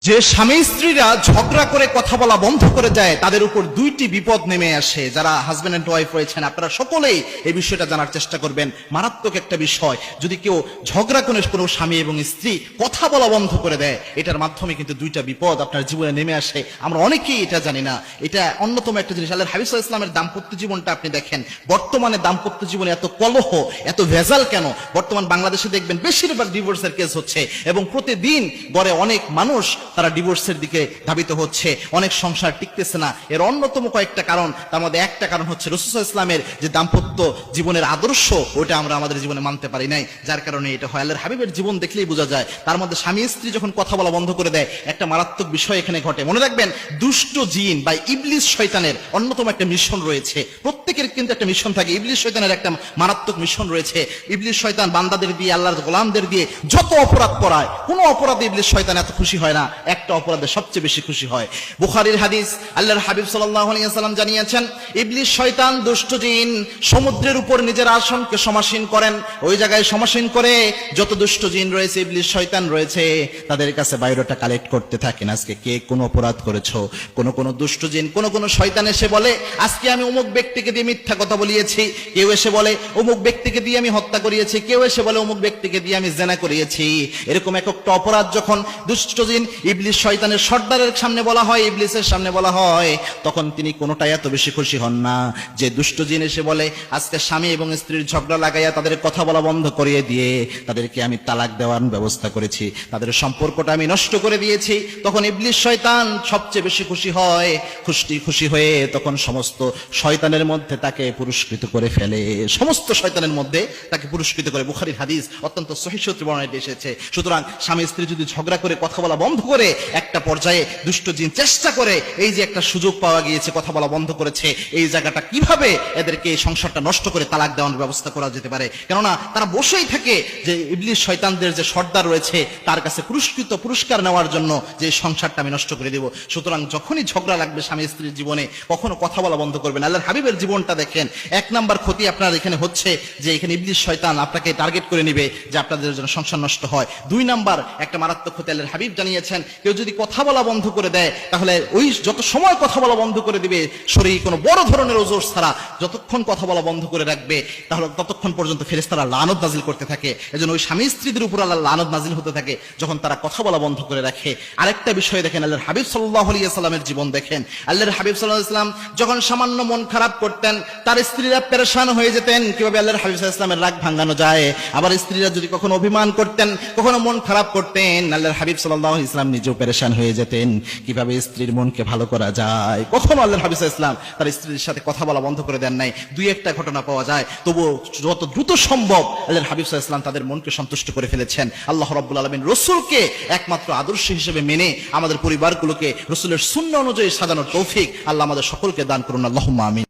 যে স্বামী স্ত্রীরা ঝগড়া করে কথা বলা বন্ধ করে যায় তাদের উপর দুইটি বিপদ নেমে আসে। যারা হাজবেন্ড এন্ড ওয়াইফ রয়েছেন আপনারা সকলেই এই বিষয়টা জানার চেষ্টা করবেন। মারাত্মক একটা বিষয়, যদি কেউ ঝগড়া করে কোনো স্বামী এবং স্ত্রী কথা বলা বন্ধ করে দেয়, এটার মাধ্যমে কিন্তু দুইটা বিপদ আপনার জীবনে নেমে আসে। আমরা অনেকেই এটা জানি না। এটা অন্যতম একটা জিনিস। আল্লাহর হাবিব সাল্লাল্লাহু আলাইহি ওয়াসাল্লামের দাম্পত্য জীবনটা আপনি দেখেন, বর্তমানে দাম্পত্য জীবনে এত কলহ, এত ভেজাল কেন? বর্তমান বাংলাদেশে দেখবেন বেশিরভাগ ডিভোর্সের কেস হচ্ছে এবং প্রতিদিন গড়ে অনেক মানুষ তারা ডিভোর্সের দিকে ধাবিত হচ্ছে। অনেক সংসার টিকতেছে না। এর অন্যতম কয়েকটা কারণ, তার মধ্যে একটা কারণ হচ্ছে রাসূল সাল্লাল্লাহু আলাইহি ওয়াসাল্লামের যে দাম্পত্য জীবনের আদর্শ, ওটা আমরা আমাদের জীবনে মানতে পারি নাই, যার কারণে এটা হয়। আল্লাহর হাবিবের জীবন দেখলেই বোঝা যায়। তার মধ্যে স্বামী স্ত্রী যখন কথা বলা বন্ধ করে দেয়, একটা মারাত্মক বিষয় এখানে ঘটে। মনে রাখবেন, দুষ্ট জিন বা ইবলিস শয়তানের অন্যতম একটা মিশন রয়েছে। প্রত্যেকের কিন্তু একটা মিশন থাকে। ইবলিস শয়তানের একটা মারাত্মক মিশন রয়েছে। ইবলিস শয়তান বান্দাদের দিয়ে, আল্লাহর গোলামদের দিয়ে যত অপরাধ করায়, কোনো অপরাধে ইবলিস শয়তান এত খুশি হয় না, একটা অপরাধে সবচেয়ে বেশি খুশি হয়। বুখারীর হাদিস, আল্লাহর হাবিব সাল্লাল্লাহু আলাইহি ওয়াসাল্লাম জানিয়েছেন, ইবলিস শয়তান দুষ্ট জিন সমুদ্রের উপর নিজের আসনকে সমাসীন করেন। ওই জায়গায় সমাসীন করে যত দুষ্ট জিন রয়েছে, ইবলিস শয়তান রয়েছে, তাদের কাছে বায়োডাটা কালেক্ট করতে থাকেন। আজকে কে কোন অপরাধ করেছো? কোন দুষ্ট জিন, কোন শয়তান এসে বলে, আজকে আমি অমুক ব্যক্তিকে দিয়ে মিথ্যা কথা বলিয়েছি। কেউ এসে বলে, অমুক ব্যক্তিকে দিয়ে আমি হত্যা করিয়েছি। কেউ এসে বলে, অমুক ব্যক্তিকে দিয়ে আমি জিনা করিয়েছি। এরকম এক একটা অপরাধ যখন দুষ্ট জিন ইবলিস শয়তানের সর্দারের সামনে বলা হয়, ইবলিসের সামনে বলা হয়, তখন তিনি কোনোটাই এত বেশি খুশি হন না। যে দুষ্ট জিন এসে বলে, আজকে স্বামী এবং স্ত্রীর ঝগড়া লাগাইয়া তাদের কথা বলা বন্ধ করিয়ে দিয়ে তাদেরকে আমি তালাক দেওয়ার ব্যবস্থা করেছি, তাদের সম্পর্কটা আমি নষ্ট করে দিয়েছি, তখন ইবলিস শয়তান সবচেয়ে বেশি খুশি হয়। খুশি হয়ে তখন সমস্ত শয়তানের মধ্যে তাকে পুরস্কৃত করে ফেলে। সমস্ত শয়তানের মধ্যে তাকে পুরস্কৃত করে। বুখারীর হাদিস, অত্যন্ত সহিহ সূত্রে বর্ণনা এসেছে। সুতরাং স্বামী স্ত্রী যদি ঝগড়া করে কথা বলা বন্ধ করে, একটা পর্যায়ে দুষ্ট জিন চেষ্টা করে, এই যে একটা সুযোগ পাওয়া গিয়েছে, কথা বলা বন্ধ করেছে, এই জায়গাটা কিভাবে এদেরকে এই সংসারটা নষ্ট করে তালাক দেওয়ার ব্যবস্থা করা যেতে পারে। কেননা তারা বসেই থাকে যে ইবলিস শয়তানদের যে সর্দার রয়েছে তার কাছে পুরস্কার নেওয়ার জন্য, যে সংসারটা আমি নষ্ট করে দেব। সুতরাং যখনই ঝগড়া লাগবে স্বামী স্ত্রীর জীবনে, কখনো কথা বলা বন্ধ করবেন। আল্লাহর হাবিবের জীবনটা দেখেন। এক নাম্বার ক্ষতি আপনার এখানে হচ্ছে যে এখানে ইবলিস শয়তান আপনাকে টার্গেট করে নিবে যে আপনাদের জন্য সংসার নষ্ট হয়। দুই নাম্বার একটা মারাত্মক ক্ষতি আল্লাহর হাবিব জানিয়েছেন, কেউ যদি কথা বলা বন্ধ করে দেয়, তাহলে ওই যত সময় কথা বলা বন্ধ করে দিবে, শরীরে কোনো বড় ধরনের ওজর ছাড়া যতক্ষণ কথা বলা বন্ধ করে রাখবে, তাহলে ততক্ষণ পর্যন্ত ফেরেশতারা লানত নাজিল করতে থাকে। এজন্য ওই স্বামী স্ত্রীদের উপর আল্লাহ লানত নাজিল হতে থাকে যখন তারা কথা বলা বন্ধ করে রাখে। আরেকটা বিষয় দেখেন, আল্লাহর হাবিব সাল্লাল্লাহু আলাইহি ওয়াসাল্লামের জীবন দেখেন। আল্লাহর হাবিব সাল্লাল্লাহু আলাইহি ওয়াসাল্লাম যখন সামান্য মন খারাপ করতেন, তার স্ত্রীরা পেরেশান হয়ে যেতেন কিভাবে আল্লাহর হাবিব সাল্লাল্লাহু আলাইহি ওয়াসাল্লামের রাগ ভাঙানো যায়। আবার স্ত্রীরা যদি কখনো অভিমান করতেন, কখনো মন খারাপ করতেন, আল্লাহর হাবিব সাল্লাল্লাহু আলাইহি ওয়াসাল্লাম নিজেও পেরেশান হয়ে যেতেন কিভাবে স্ত্রীর মনকে ভালো করা যায়। কখনো আল্লাহর হাবিব সাল্লাল্লাহু আলাইহি ওয়াসাল্লাম তার স্ত্রীর সাথে কথা বলা বন্ধ করে দেন নাই। দুই একটা ঘটনা পাওয়া যায়, তবু যত দ্রুত সম্ভব আল্লাহর হাবিব সাল্লাল্লাহু আলাইহি ওয়াসাল্লাম তাদের মনকে সন্তুষ্ট করে ফেলেছেন। আল্লাহ রাব্বুল আলামিন রাসূলকে একমাত্র আদর্শ হিসেবে মেনে আমাদের পরিবারগুলোকে রাসূলের সুন্নাহ অনুযায়ী সাজানোর তৌফিক আল্লাহ আমাদের সকলকে দান করুন। আল্লাহুম্মা আমিন।